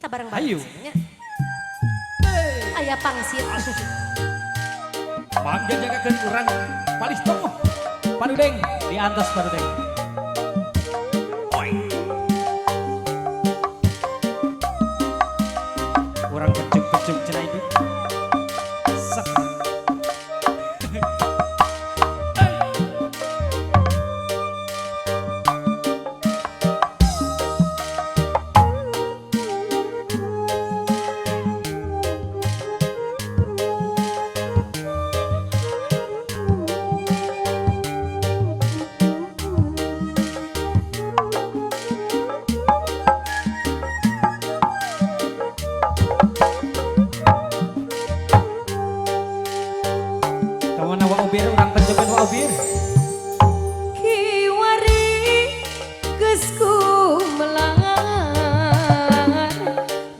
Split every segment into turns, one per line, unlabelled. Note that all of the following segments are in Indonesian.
kita bareng-bareng. Ayah pangsit.
Mangga jagakeun urang palis tomoh. Parudeng di atas parudeng. Oi. Urang becuk-becuk cenah itu. Sek. Obir, orang pencoban wa obir.
Kiwari geusku melangar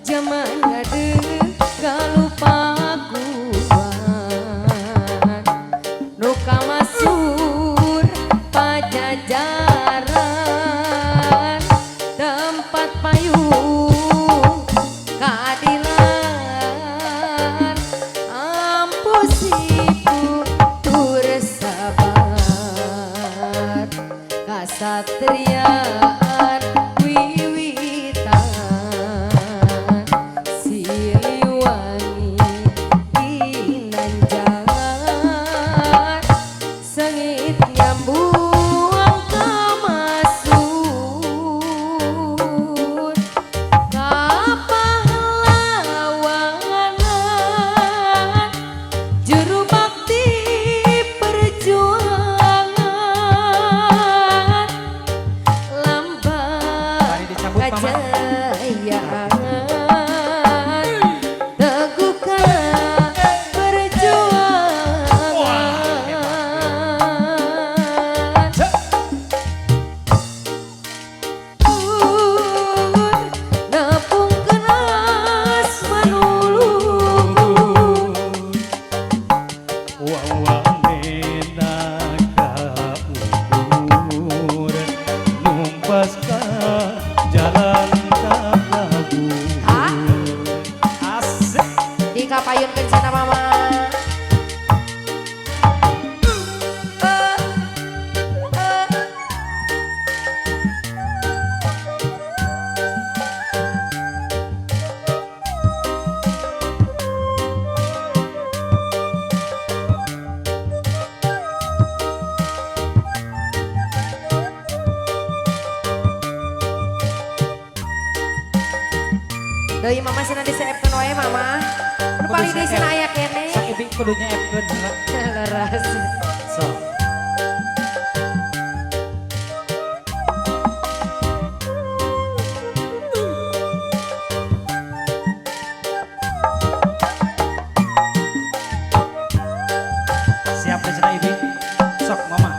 zaman ngadeg kalupakuan nu kamasur pajajaran tempat payung keadilan ampusiku kasatriaan wiwitan Siliwangi ginanjangan sengit nyambuang kamasud kapahlawanan juru bakti perjuangan kejayaan teguhkan perjuangan nepung kenas manulung
ukur numpas jalan Kapagu. Asik.
di kapayun kencana mama. Doi mama sina diseepkeun wae mama. Nu paling deui sina aya kene.
Sok ibi kudunya epkeun.
Leres.
Sok. Siap cenah ibi. Sok mama.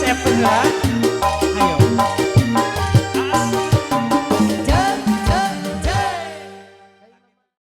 Seven lah.